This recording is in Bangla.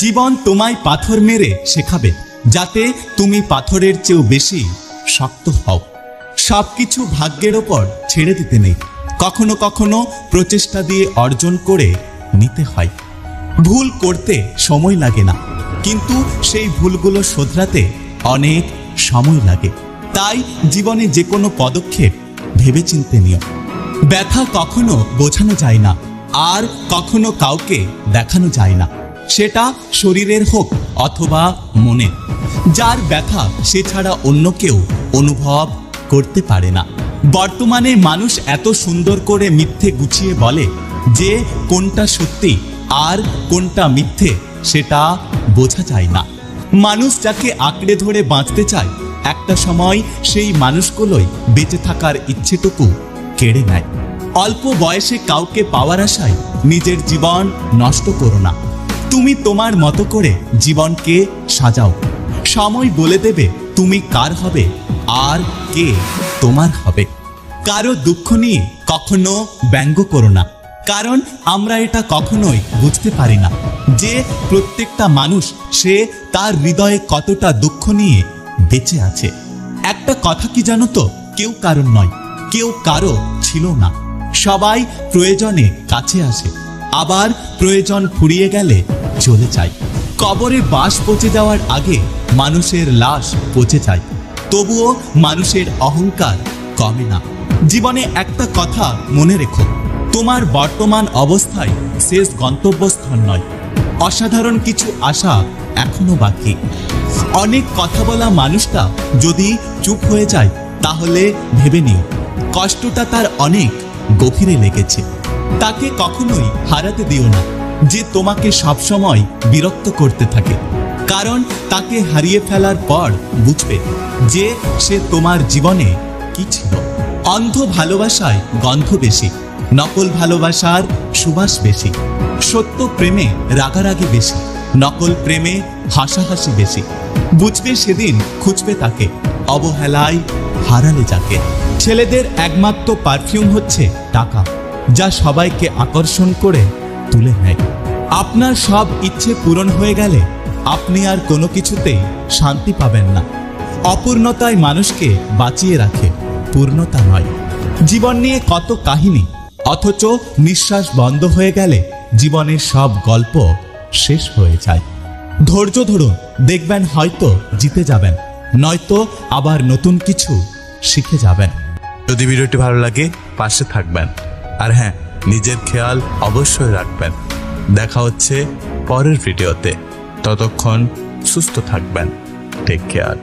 জীবন তোমায় পাথর মেরে শেখাবে যাতে তুমি পাথরের চেয়েও বেশি শক্ত হও। সবকিছু ভাগ্যের ওপর ছেড়ে দিতে নেই, কখনো কখনো প্রচেষ্টা দিয়ে অর্জন করে নিতে হয়। ভুল করতে সময় লাগে না, কিন্তু সেই ভুলগুলো শোধরাতে অনেক সময় লাগে। তাই জীবনে যে কোনো পদক্ষেপ ভেবেচিন্তে নিও। ব্যথা কখনো বোঝানো যায় না, আর কখনো কাউকে দেখানো যায় না, সেটা শরীরের হোক অথবা মনের। যার ব্যথা সে ছাড়া অন্য কেউ অনুভব করতে পারে না। বর্তমানে মানুষ এত সুন্দর করে মিথ্যে গুছিয়ে বলে যে কোনটা সত্যি আর কোনটা মিথ্যে সেটা বোঝা যায় না। মানুষ যাকে আঁকড়ে ধরে বাঁচতে চায়, একটা সময় সেই মানুষগুলোই বেঁচে থাকার ইচ্ছেটুকু কেড়ে নেয়। অল্প বয়সে কাউকে পাওয়ার আশায় নিজের জীবন নষ্ট করো না। তুমি তোমার মতো করে জীবনকে সাজাও। সময় বলে দেবে তুমি কার হবে আর কে তোমার হবে। কারো দুঃখ নিয়ে কখনো ব্যঙ্গ করো না, কারণ আমরা এটা কখনোই বুঝতে পারি না যে প্রত্যেকটা মানুষ সে তার হৃদয়ে কতটা দুঃখ নিয়ে বেঁচে আছে। একটা কথা কি জানো তো, কেউ কারণ নয়, কেউ কারো ছিল না। সবাই প্রয়োজনে কাছে আসে, আবার প্রয়োজন ফুরিয়ে গেলে চলে যায়। কবরে বাস পচে যাওয়ার আগে মানুষের লাশ পচে যায়, তবুও মানুষের অহংকার কমে না। জীবনে একটা কথা মনে রেখো, তোমার বর্তমান অবস্থায় শেষ গন্তব্যস্থল নয়। অসাধারণ কিছু আশা এখনো বাকি। অনেক কথা বলা মানুষটা যদি চুপ হয়ে যায়, তাহলে ভেবে নিও কষ্টটা তার অনেক গভীরে লেগেছে। তাকে কখনোই হারাতে দিও না যে তোমাকে সবসময় বিরক্ত করতে থাকে, কারণ তাকে হারিয়ে ফেলার পর বুঝবে যে সে তোমার জীবনে কি ছিল। অন্ধ ভালোবাসায় গন্ধ বেশি, নকল ভালোবাসার সুবাস বেশি। সত্য প্রেমে রাগারাগি বেশি, নকল প্রেমে হাসাহাসি বেশি। বুঝবে সেদিন খুঁজবে তাকে, অবহেলায় হারালে যাকে। ছেলেদের একমাত্র পারফিউম হচ্ছে টাকা, যা সবাইকে আকর্ষণ করে তুলে নেয়। আপনার সব ইচ্ছে পূরণ হয়ে গেলে আপনি আর কোনো কিছুতেই শান্তি পাবেন না। অপূর্ণতায় মানুষকে বাঁচিয়ে রাখে, পূর্ণতা নয়। জীবন নিয়ে কত কাহিনী, অথচ নিঃশ্বাস বন্ধ হয়ে গেলে জীবনের সব গল্প শেষ হয়ে যায়। ধৈর্য ধরুন, দেখবেন হয়তো জিতে যাবেন, নয়তো আবার নতুন কিছু শিখে যাবেন। যদি ভিডিওটি ভালো লাগে পাশে থাকবেন, আর হ্যাঁ, নিজের খেয়াল অবশ্যই রাখবেন। দেখা হচ্ছে পরের ভিডিওতে, ততক্ষণ সুস্থ থাকবেন। Take care.